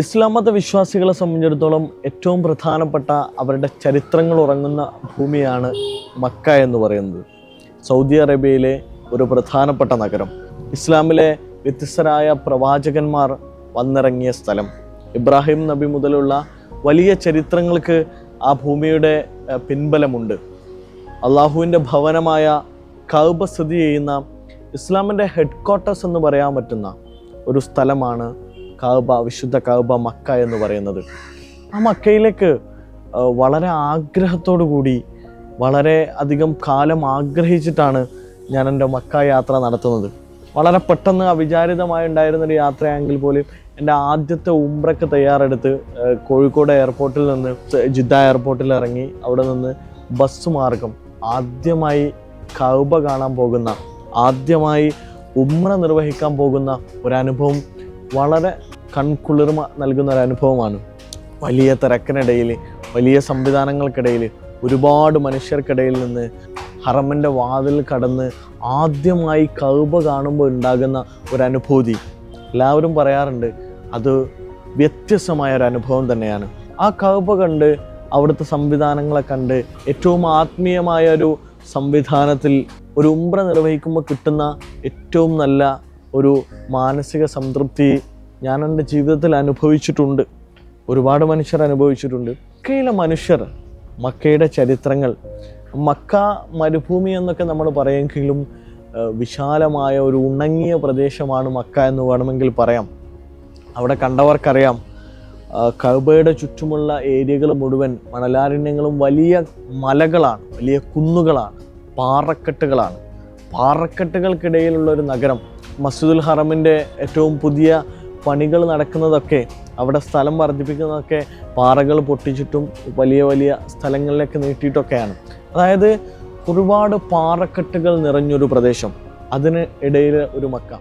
ഇസ്ലാം മത വിശ്വാസികളെ സംബന്ധിച്ചിടത്തോളം ഏറ്റവും പ്രധാനപ്പെട്ട അവരുടെ ചരിത്രങ്ങൾ ഉറങ്ങുന്ന ഭൂമിയാണ് മക്ക എന്ന് പറയുന്നത്. സൗദി അറേബ്യയിലെ ഒരു പ്രധാനപ്പെട്ട നഗരം, ഇസ്ലാമിലെ വ്യത്യസ്തരായ പ്രവാചകന്മാർ വന്നിറങ്ങിയ സ്ഥലം, ഇബ്രാഹിം നബി മുതലുള്ള വലിയ ചരിത്രങ്ങൾക്ക് ആ ഭൂമിയുടെ പിൻബലമുണ്ട്. അള്ളാഹുവിൻ്റെ ഭവനമായ കഅബ സ്ഥിതി ചെയ്യുന്ന ഇസ്ലാമിൻ്റെ ഹെഡ്ക്വാർട്ടേഴ്സ് എന്ന് പറയാൻ പറ്റുന്ന ഒരു സ്ഥലമാണ് കഅബ, വിശുദ്ധ കഅബ മക്ക എന്ന് പറയുന്നത്. ആ മക്കയിലേക്ക് വളരെ ആഗ്രഹത്തോടു കൂടി, വളരെ അധികം കാലം ആഗ്രഹിച്ചിട്ടാണ് ഞാൻ എൻ്റെ മക്ക യാത്ര നടത്തുന്നത്. വളരെ പെട്ടെന്ന് അവിചാരിതമായി ഉണ്ടായിരുന്നൊരു യാത്രയാണെങ്കിൽ പോലും എൻ്റെ ആദ്യത്തെ ഉംറയ്ക്ക് തയ്യാറെടുത്ത് കോഴിക്കോട് എയർപോർട്ടിൽ നിന്ന് ജിദ്ദ എയർപോർട്ടിൽ ഇറങ്ങി അവിടെ നിന്ന് ബസ് മാർഗം ആദ്യമായി കഅബ കാണാൻ പോകുന്ന, ആദ്യമായി ഉംറ നിർവഹിക്കാൻ പോകുന്ന ഒരനുഭവം വളരെ കൺകുളിർമ നൽകുന്ന ഒരു അനുഭവമാണ്. വലിയ തിരക്കിനിടയിൽ, വലിയ സംവിധാനങ്ങൾക്കിടയിൽ, ഒരുപാട് മനുഷ്യർക്കിടയിൽ നിന്ന് ഹറമിൻ്റെ വാതിൽ കടന്ന് ആദ്യമായി കഅബ കാണുമ്പോൾ ഉണ്ടാകുന്ന ഒരനുഭൂതി, എല്ലാവരും പറയാറുണ്ട് അത് വ്യത്യസ്തമായ ഒരു അനുഭവം തന്നെയാണ്. ആ കഅബ കണ്ട്, അവിടുത്തെ സംവിധാനങ്ങളെ കണ്ട്, ഏറ്റവും ആത്മീയമായ ഒരു സംവിധാനത്തിൽ ഒരു ഉംറ നിർവഹിക്കുമ്പോൾ കിട്ടുന്ന ഏറ്റവും നല്ല ഒരു മാനസിക സംതൃപ്തി ഞാൻ എൻ്റെ ജീവിതത്തിൽ അനുഭവിച്ചിട്ടുണ്ട്. ഒരുപാട് മനുഷ്യർ അനുഭവിച്ചിട്ടുണ്ട്. മക്കയിലെ മനുഷ്യർ, മക്കയുടെ ചരിത്രങ്ങൾ, മക്ക മരുഭൂമി എന്നൊക്കെ നമ്മൾ പറയുമെങ്കിലും വിശാലമായ ഒരു ഉണങ്ങിയ പ്രദേശമാണ് മക്ക എന്ന് വേണമെങ്കിൽ പറയാം. അവിടെ കണ്ടവർക്കറിയാം, കഅബയുടെ ചുറ്റുമുള്ള ഏരിയകൾ മുഴുവൻ മണലാരണ്യങ്ങളും വലിയ മലകളാണ്, വലിയ കുന്നുകളാണ്, പാറക്കെട്ടുകളാണ്. പാറക്കെട്ടുകൾക്കിടയിലുള്ള ഒരു നഗരം. മസ്ജിദുൽ ഹറമിൻ്റെ ഏറ്റവും പുതിയ പണികൾ നടക്കുന്നതൊക്കെ, അവിടെ സ്ഥലം വർദ്ധിപ്പിക്കുന്നതൊക്കെ പാറകൾ പൊട്ടിച്ചിട്ടും വലിയ വലിയ സ്ഥലങ്ങളിലേക്ക് നീട്ടിയിട്ടൊക്കെയാണ്. അതായത് ഒരുപാട് പാറക്കെട്ടുകൾ നിറഞ്ഞൊരു പ്രദേശം, അതിന് ഇടയിൽ ഒരു മക്ക.